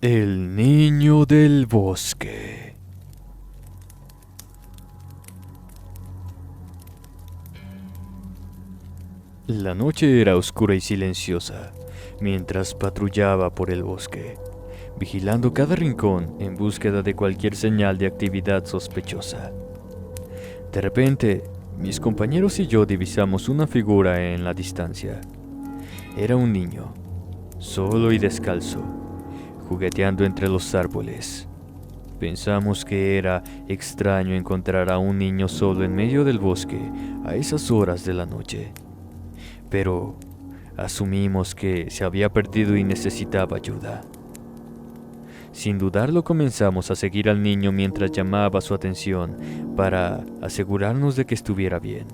El niño del bosque. La noche era oscura y silenciosa, mientras patrullaba por el bosque, vigilando cada rincón en búsqueda de cualquier señal de actividad sospechosa. De repente, mis compañeros y yo divisamos una figura en la distancia. Era un niño, solo y descalzo, jugueteando entre los árboles. Pensamos que era extraño encontrar a un niño solo en medio del bosque a esas horas de la noche. Pero asumimos que se había perdido y necesitaba ayuda. Sin dudarlo, comenzamos a seguir al niño mientras llamaba su atención para asegurarnos de que estuviera bien.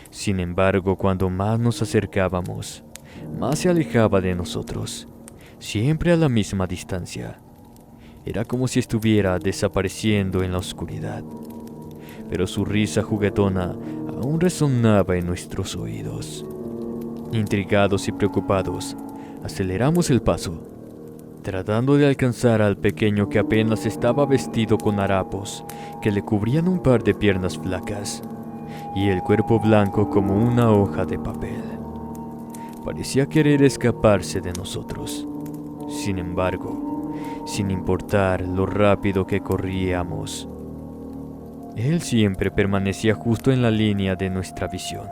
Sin embargo, cuando más nos acercábamos, más se alejaba de nosotros, siempre a la misma distancia. Era como si estuviera desapareciendo en la oscuridad, pero su risa juguetona aún resonaba en nuestros oídos. Intrigados y preocupados, aceleramos el paso, tratando de alcanzar al pequeño que apenas estaba vestido con harapos que le cubrían un par de piernas flacas y el cuerpo blanco como una hoja de papel. Parecía querer escaparse de nosotros. Sin embargo, sin importar lo rápido que corríamos, él siempre permanecía justo en la línea de nuestra visión,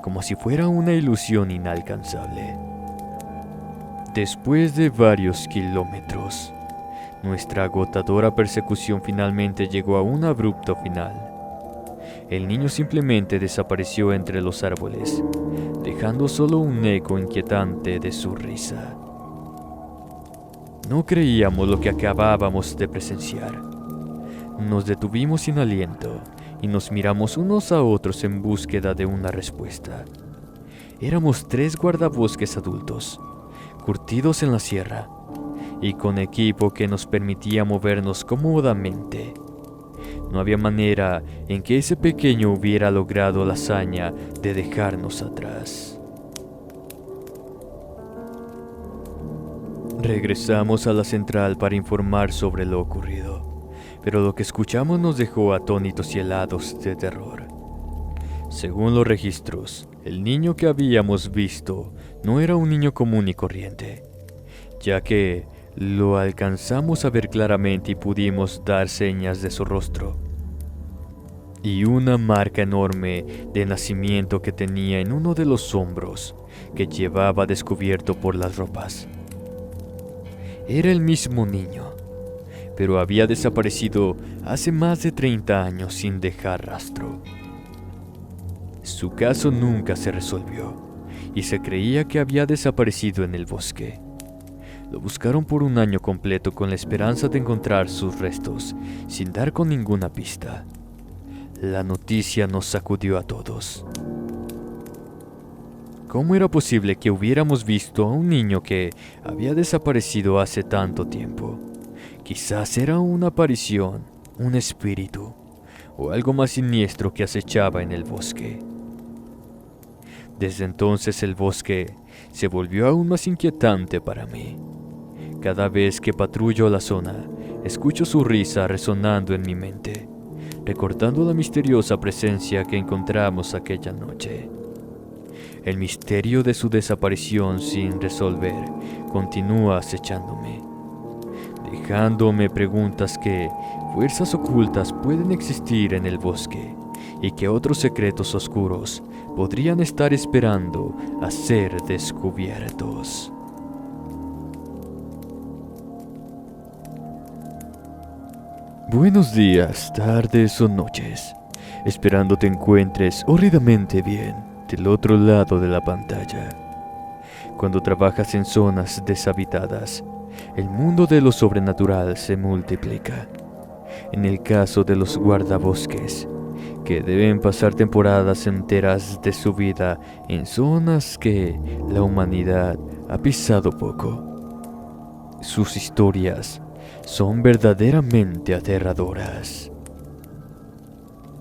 como si fuera una ilusión inalcanzable. Después de varios kilómetros, nuestra agotadora persecución finalmente llegó a un abrupto final. El niño simplemente desapareció entre los árboles, dejando solo un eco inquietante de su risa. No creíamos lo que acabábamos de presenciar. Nos detuvimos sin aliento y nos miramos unos a otros en búsqueda de una respuesta. Éramos 3 guardabosques adultos, curtidos en la sierra, y con equipo que nos permitía movernos cómodamente. No había manera en que ese pequeño hubiera logrado la hazaña de dejarnos atrás. Regresamos a la central para informar sobre lo ocurrido, pero lo que escuchamos nos dejó atónitos y helados de terror. Según los registros, el niño que habíamos visto no era un niño común y corriente, ya que lo alcanzamos a ver claramente y pudimos dar señas de su rostro y una marca enorme de nacimiento que tenía en uno de los hombros que llevaba descubierto por las ropas. Era el mismo niño, pero había desaparecido hace más de 30 años sin dejar rastro. Su caso nunca se resolvió y se creía que había desaparecido en el bosque. Lo buscaron por un año completo con la esperanza de encontrar sus restos, sin dar con ninguna pista. La noticia nos sacudió a todos. ¿Cómo era posible que hubiéramos visto a un niño que había desaparecido hace tanto tiempo? Quizás era una aparición, un espíritu, o algo más siniestro que acechaba en el bosque. Desde entonces el bosque se volvió aún más inquietante para mí. Cada vez que patrullo la zona, escucho su risa resonando en mi mente, recordando la misteriosa presencia que encontramos aquella noche. El misterio de su desaparición sin resolver continúa acechándome, dejándome preguntas que fuerzas ocultas pueden existir en el bosque y que otros secretos oscuros podrían estar esperando a ser descubiertos. Buenos días, tardes o noches. Esperando te encuentres horridamente bien del otro lado de la pantalla. Cuando trabajas en zonas deshabitadas, el mundo de lo sobrenatural se multiplica. En el caso de los guardabosques, que deben pasar temporadas enteras de su vida en zonas que la humanidad ha pisado poco. Sus historias son verdaderamente aterradoras.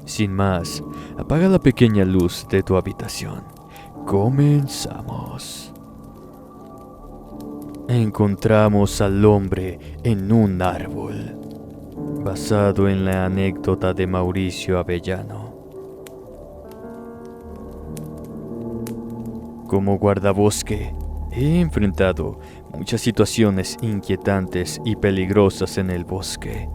Sin más, apaga la pequeña luz de tu habitación. Comenzamos. Encontramos al hombre en un árbol, basado en la anécdota de Mauricio Avellano. Como guardabosque, he enfrentado muchas situaciones inquietantes y peligrosas en el bosque.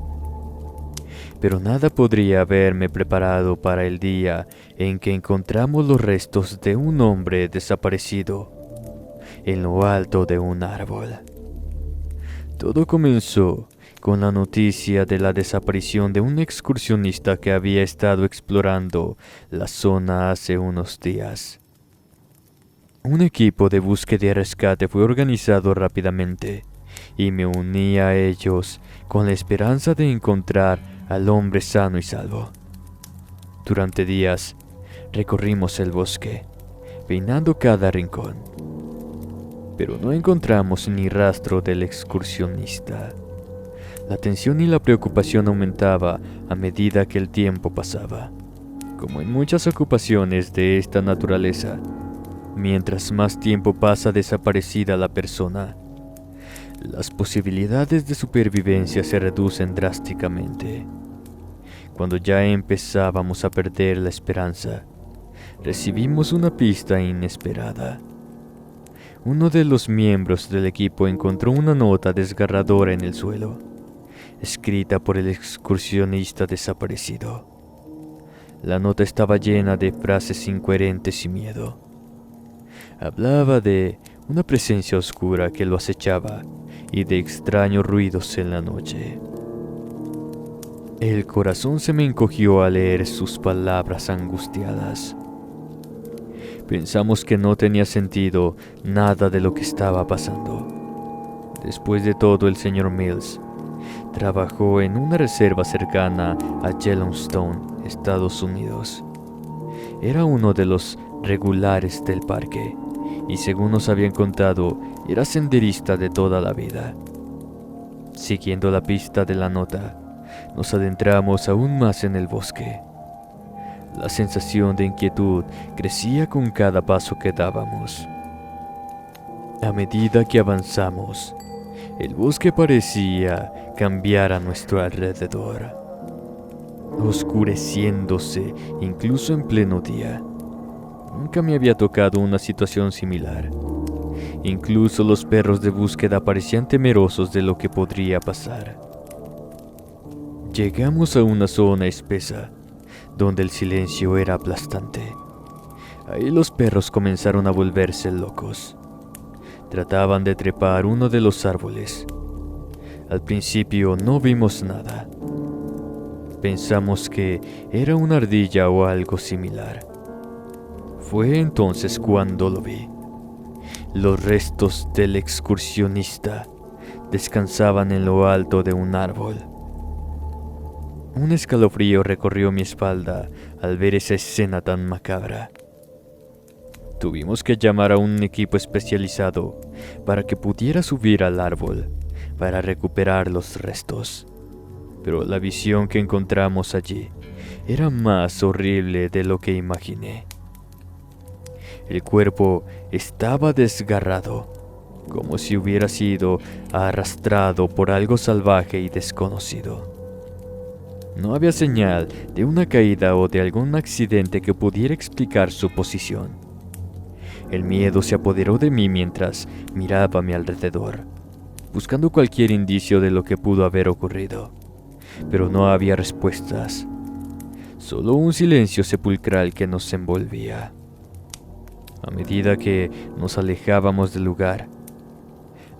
Pero nada podría haberme preparado para el día en que encontramos los restos de un hombre desaparecido en lo alto de un árbol. Todo comenzó con la noticia de la desaparición de un excursionista que había estado explorando la zona hace unos días. Un equipo de búsqueda y rescate fue organizado rápidamente y me uní a ellos con la esperanza de encontrar al hombre sano y salvo. Durante días recorrimos el bosque, peinando cada rincón, pero no encontramos ni rastro del excursionista. La tensión y la preocupación aumentaba a medida que el tiempo pasaba. Como en muchas ocupaciones de esta naturaleza, mientras más tiempo pasa desaparecida la persona, las posibilidades de supervivencia se reducen drásticamente. Cuando ya empezábamos a perder la esperanza, recibimos una pista inesperada. Uno de los miembros del equipo encontró una nota desgarradora en el suelo, escrita por el excursionista desaparecido. La nota estaba llena de frases incoherentes y miedo. Hablaba de una presencia oscura que lo acechaba y de extraños ruidos en la noche. El corazón se me encogió al leer sus palabras angustiadas. Pensamos que no tenía sentido nada de lo que estaba pasando. Después de todo, el señor Mills trabajó en una reserva cercana a Yellowstone, Estados Unidos. Era uno de los regulares del parque y, según nos habían contado, era senderista de toda la vida. Siguiendo la pista de la nota, nos adentramos aún más en el bosque. La sensación de inquietud crecía con cada paso que dábamos. A medida que avanzamos, el bosque parecía cambiar a nuestro alrededor, oscureciéndose incluso en pleno día. Nunca me había tocado una situación similar. Incluso los perros de búsqueda parecían temerosos de lo que podría pasar. Llegamos a una zona espesa, donde el silencio era aplastante. Ahí los perros comenzaron a volverse locos. Trataban de trepar uno de los árboles. Al principio no vimos nada. Pensamos que era una ardilla o algo similar. Fue entonces cuando lo vi. Los restos del excursionista descansaban en lo alto de un árbol. Un escalofrío recorrió mi espalda al ver esa escena tan macabra. Tuvimos que llamar a un equipo especializado para que pudiera subir al árbol para recuperar los restos. Pero la visión que encontramos allí era más horrible de lo que imaginé. El cuerpo estaba desgarrado, como si hubiera sido arrastrado por algo salvaje y desconocido. No había señal de una caída o de algún accidente que pudiera explicar su posición. El miedo se apoderó de mí mientras miraba a mi alrededor, buscando cualquier indicio de lo que pudo haber ocurrido. Pero no había respuestas, solo un silencio sepulcral que nos envolvía. A medida que nos alejábamos del lugar,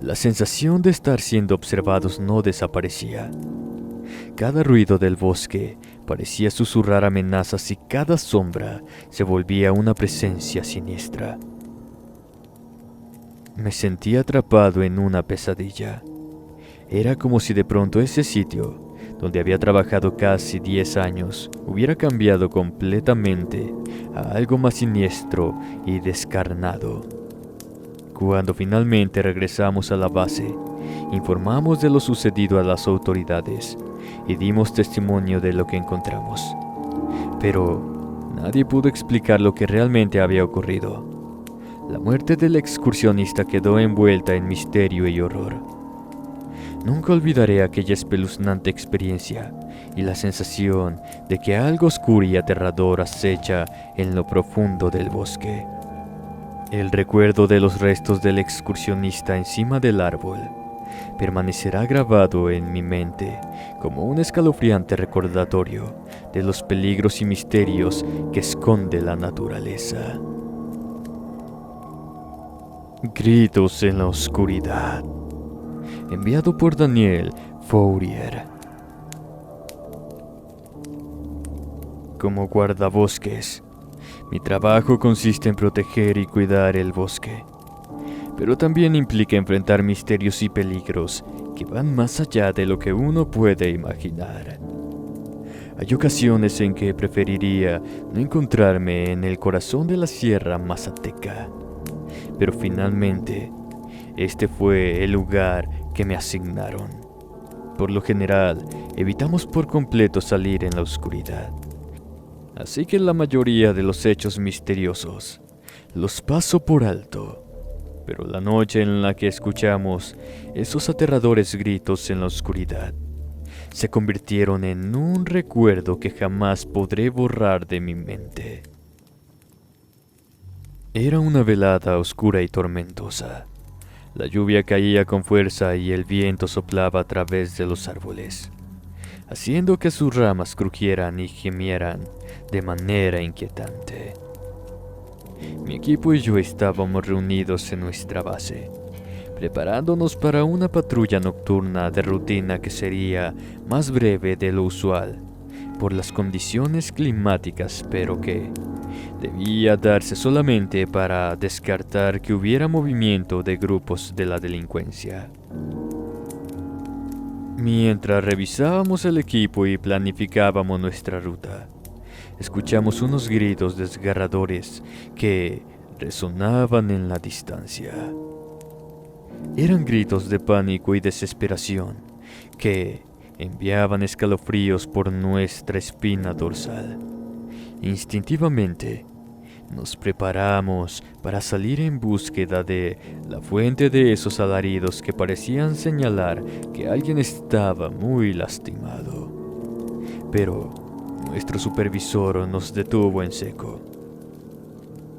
la sensación de estar siendo observados no desaparecía. Cada ruido del bosque parecía susurrar amenazas y cada sombra se volvía una presencia siniestra. Me sentía atrapado en una pesadilla. Era como si de pronto ese sitio, donde había trabajado casi 10 años, hubiera cambiado completamente a algo más siniestro y descarnado. Cuando finalmente regresamos a la base, informamos de lo sucedido a las autoridades y dimos testimonio de lo que encontramos. Pero nadie pudo explicar lo que realmente había ocurrido. La muerte del excursionista quedó envuelta en misterio y horror. Nunca olvidaré aquella espeluznante experiencia y la sensación de que algo oscuro y aterrador acecha en lo profundo del bosque. El recuerdo de los restos del excursionista encima del árbol permanecerá grabado en mi mente como un escalofriante recordatorio de los peligros y misterios que esconde la naturaleza. Gritos en la oscuridad. Enviado por Daniel Fourier. Como guardabosques, mi trabajo consiste en proteger y cuidar el bosque, pero también implica enfrentar misterios y peligros que van más allá de lo que uno puede imaginar. Hay ocasiones en que preferiría no encontrarme en el corazón de la Sierra Mazateca, pero finalmente este fue el lugar que me asignaron. Por lo general, evitamos por completo salir en la oscuridad, así que la mayoría de los hechos misteriosos los paso por alto. Pero la noche en la que escuchamos esos aterradores gritos en la oscuridad se convirtieron en un recuerdo que jamás podré borrar de mi mente. Era una velada oscura y tormentosa. La lluvia caía con fuerza y el viento soplaba a través de los árboles, haciendo que sus ramas crujieran y gemieran de manera inquietante. Mi equipo y yo estábamos reunidos en nuestra base, preparándonos para una patrulla nocturna de rutina que sería más breve de lo usual por las condiciones climáticas, pero que debía darse solamente para descartar que hubiera movimiento de grupos de la delincuencia. Mientras revisábamos el equipo y planificábamos nuestra ruta, escuchamos unos gritos desgarradores que resonaban en la distancia. Eran gritos de pánico y desesperación que enviaban escalofríos por nuestra espina dorsal. Instintivamente, nos preparamos para salir en búsqueda de la fuente de esos alaridos que parecían señalar que alguien estaba muy lastimado. Pero nuestro supervisor nos detuvo en seco.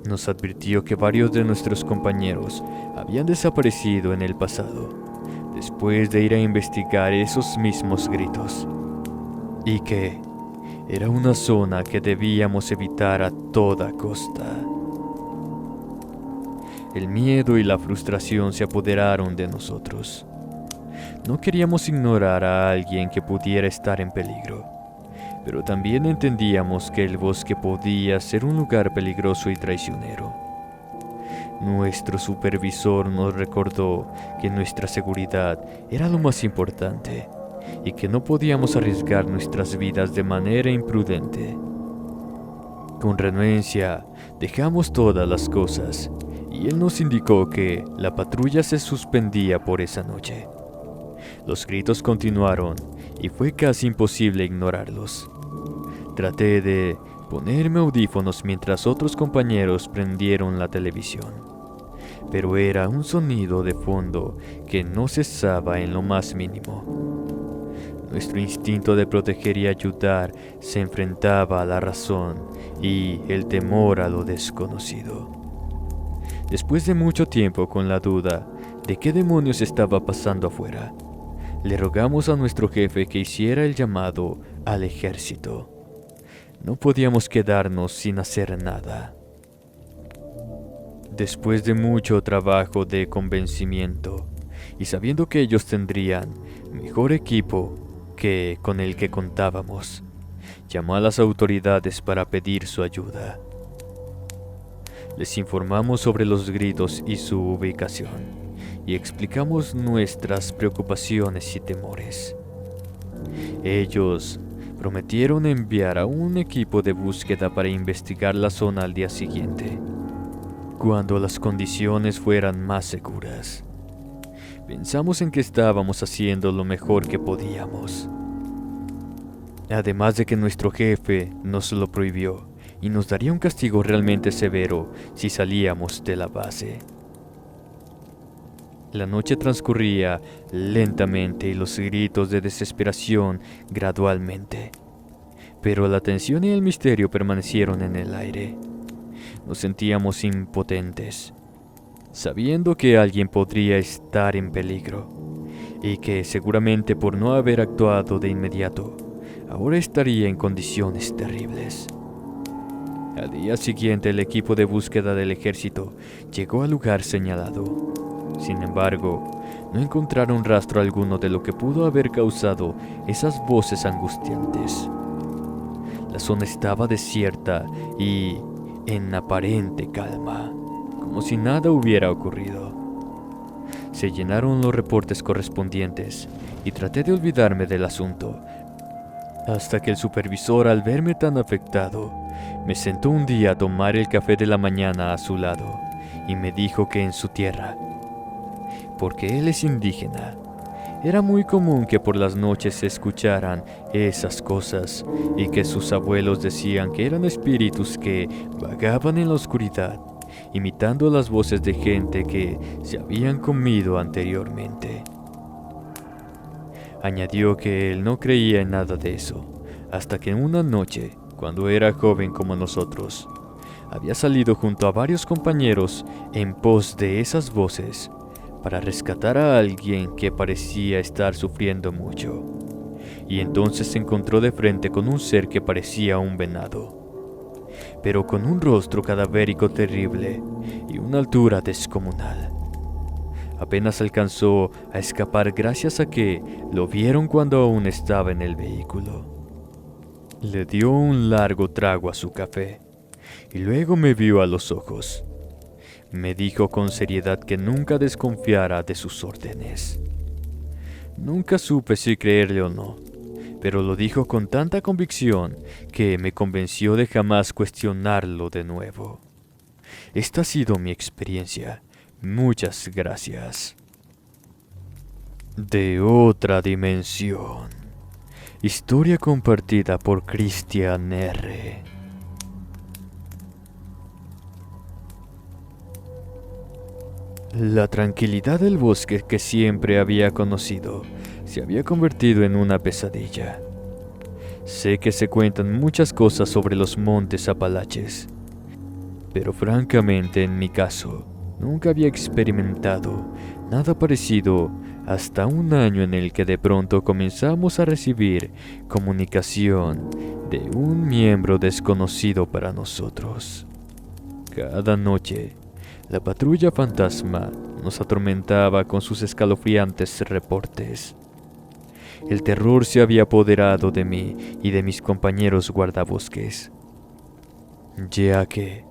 Nos advirtió que varios de nuestros compañeros habían desaparecido en el pasado, después de ir a investigar esos mismos gritos, y que era una zona que debíamos evitar a toda costa. El miedo y la frustración se apoderaron de nosotros. No queríamos ignorar a alguien que pudiera estar en peligro, pero también entendíamos que el bosque podía ser un lugar peligroso y traicionero. Nuestro supervisor nos recordó que nuestra seguridad era lo más importante y que no podíamos arriesgar nuestras vidas de manera imprudente. Con renuencia, dejamos todas las cosas y él nos indicó que la patrulla se suspendía por esa noche. Los gritos continuaron y fue casi imposible ignorarlos. Traté de ponerme audífonos mientras otros compañeros prendieron la televisión, pero era un sonido de fondo que no cesaba en lo más mínimo. Nuestro instinto de proteger y ayudar se enfrentaba a la razón y el temor a lo desconocido. Después de mucho tiempo con la duda de qué demonios estaba pasando afuera, le rogamos a nuestro jefe que hiciera el llamado al ejército. No podíamos quedarnos sin hacer nada. Después de mucho trabajo de convencimiento y sabiendo que ellos tendrían mejor equipo que con el que contábamos, llamó a las autoridades para pedir su ayuda. Les informamos sobre los gritos y su ubicación y explicamos nuestras preocupaciones y temores. Ellos prometieron enviar a un equipo de búsqueda para investigar la zona al día siguiente, cuando las condiciones fueran más seguras. Pensamos en que estábamos haciendo lo mejor que podíamos. Además de que nuestro jefe nos lo prohibió y nos daría un castigo realmente severo si salíamos de la base. La noche transcurría lentamente y los gritos de desesperación gradualmente, pero la tensión y el misterio permanecieron en el aire. Nos sentíamos impotentes, sabiendo que alguien podría estar en peligro y que seguramente por no haber actuado de inmediato, ahora estaría en condiciones terribles. Al día siguiente, el equipo de búsqueda del ejército llegó al lugar señalado. Sin embargo, no encontraron rastro alguno de lo que pudo haber causado esas voces angustiantes. La zona estaba desierta y en aparente calma, como si nada hubiera ocurrido. Se llenaron los reportes correspondientes y traté de olvidarme del asunto, hasta que el supervisor, al verme tan afectado, me sentó un día a tomar el café de la mañana a su lado y me dijo que en su tierra, porque él es indígena, era muy común que por las noches se escucharan esas cosas y que sus abuelos decían que eran espíritus que vagaban en la oscuridad, imitando las voces de gente que se habían comido anteriormente. Añadió que él no creía en nada de eso, hasta que una noche, cuando era joven como nosotros, había salido junto a varios compañeros en pos de esas voces para rescatar a alguien que parecía estar sufriendo mucho, y entonces se encontró de frente con un ser que parecía un venado, pero con un rostro cadavérico terrible y una altura descomunal. Apenas alcanzó a escapar gracias a que lo vieron cuando aún estaba en el vehículo. Le dio un largo trago a su café y luego me vio a los ojos. Me dijo con seriedad que nunca desconfiara de sus órdenes. Nunca supe si creerle o no, pero lo dijo con tanta convicción que me convenció de jamás cuestionarlo de nuevo. Esta ha sido mi experiencia. Muchas gracias. De otra dimensión. Historia compartida por Cristian R. La tranquilidad del bosque que siempre había conocido se había convertido en una pesadilla. Sé que se cuentan muchas cosas sobre los montes Apalaches, pero francamente en mi caso nunca había experimentado nada parecido hasta un año en el que de pronto comenzamos a recibir comunicación de un miembro desconocido para nosotros. Cada noche, la patrulla fantasma nos atormentaba con sus escalofriantes reportes. El terror se había apoderado de mí y de mis compañeros guardabosques, ya que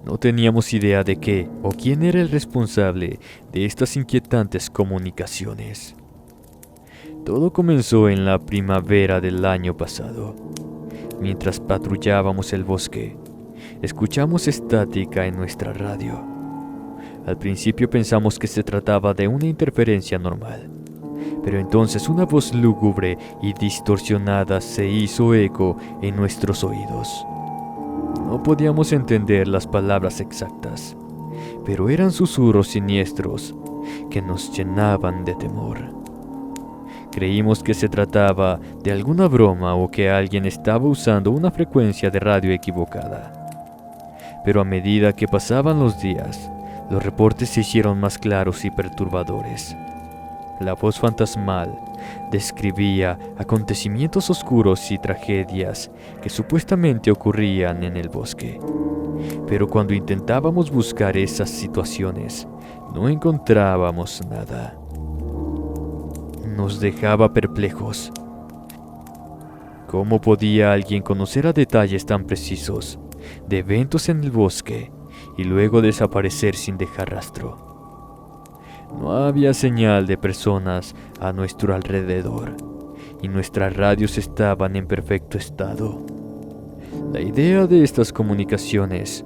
no teníamos idea de qué o quién era el responsable de estas inquietantes comunicaciones. Todo comenzó en la primavera del año pasado. Mientras patrullábamos el bosque, escuchamos estática en nuestra radio. Al principio pensamos que se trataba de una interferencia normal, pero entonces una voz lúgubre y distorsionada se hizo eco en nuestros oídos. No podíamos entender las palabras exactas, pero eran susurros siniestros que nos llenaban de temor. Creímos que se trataba de alguna broma o que alguien estaba usando una frecuencia de radio equivocada. Pero a medida que pasaban los días, los reportes se hicieron más claros y perturbadores. La voz fantasmal describía acontecimientos oscuros y tragedias que supuestamente ocurrían en el bosque. Pero cuando intentábamos buscar esas situaciones, no encontrábamos nada. Nos dejaba perplejos. ¿Cómo podía alguien conocer a detalles tan precisos de eventos en el bosque y luego desaparecer sin dejar rastro? No había señal de personas a nuestro alrededor y nuestras radios estaban en perfecto estado. La idea de estas comunicaciones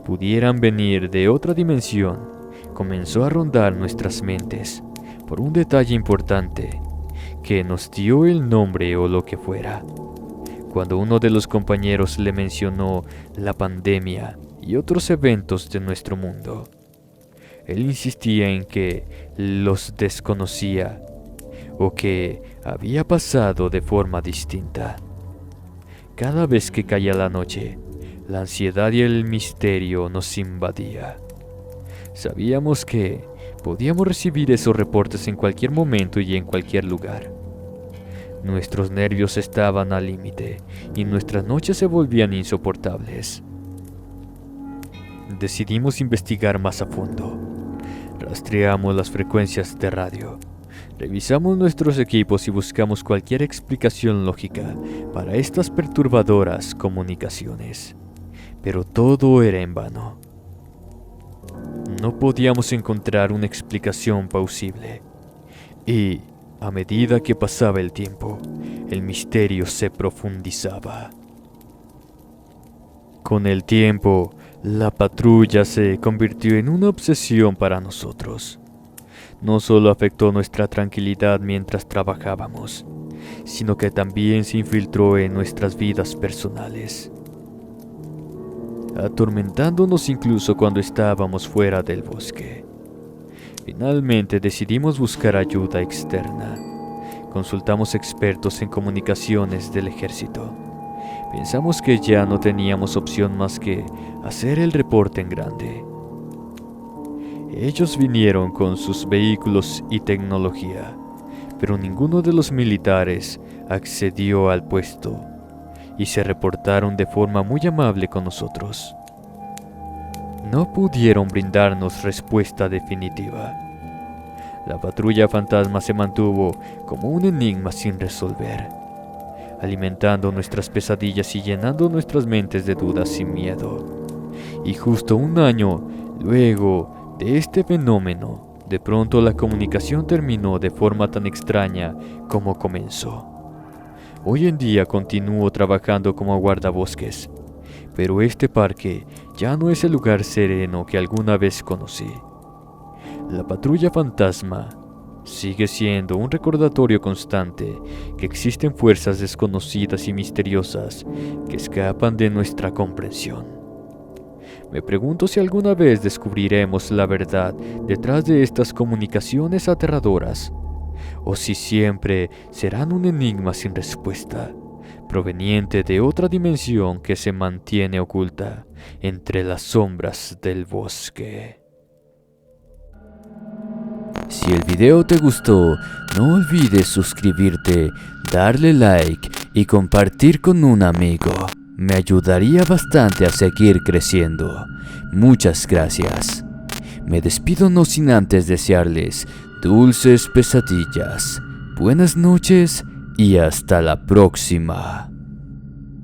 pudieran venir de otra dimensión comenzó a rondar nuestras mentes por un detalle importante que nos dio el nombre o lo que fuera. Cuando uno de los compañeros le mencionó la pandemia y otros eventos de nuestro mundo, él insistía en que los desconocía o que había pasado de forma distinta. Cada vez que caía la noche, la ansiedad y el misterio nos invadía. Sabíamos que podíamos recibir esos reportes en cualquier momento y en cualquier lugar. Nuestros nervios estaban al límite y nuestras noches se volvían insoportables. Decidimos investigar más a fondo. Rastreamos las frecuencias de radio, revisamos nuestros equipos y buscamos cualquier explicación lógica para estas perturbadoras comunicaciones. Pero todo era en vano. No podíamos encontrar una explicación plausible. Y, a medida que pasaba el tiempo, el misterio se profundizaba. Con el tiempo, la patrulla se convirtió en una obsesión para nosotros. No solo afectó nuestra tranquilidad mientras trabajábamos, sino que también se infiltró en nuestras vidas personales, atormentándonos incluso cuando estábamos fuera del bosque. Finalmente decidimos buscar ayuda externa. Consultamos expertos en comunicaciones del ejército. Pensamos que ya no teníamos opción más que hacer el reporte en grande. Ellos vinieron con sus vehículos y tecnología, pero ninguno de los militares accedió al puesto y se reportaron de forma muy amable con nosotros. No pudieron brindarnos respuesta definitiva. La patrulla fantasma se mantuvo como un enigma sin resolver, alimentando nuestras pesadillas y llenando nuestras mentes de dudas y miedo. Y justo un año luego de este fenómeno, de pronto la comunicación terminó de forma tan extraña como comenzó. Hoy en día continúo trabajando como guardabosques, pero este parque ya no es el lugar sereno que alguna vez conocí. La patrulla fantasma sigue siendo un recordatorio constante que existen fuerzas desconocidas y misteriosas que escapan de nuestra comprensión. Me pregunto si alguna vez descubriremos la verdad detrás de estas comunicaciones aterradoras, o si siempre serán un enigma sin respuesta, proveniente de otra dimensión que se mantiene oculta entre las sombras del bosque. Si el video te gustó, no olvides suscribirte, darle like y compartir con un amigo. Me ayudaría bastante a seguir creciendo. Muchas gracias. Me despido no sin antes desearles dulces pesadillas, buenas noches y hasta la próxima.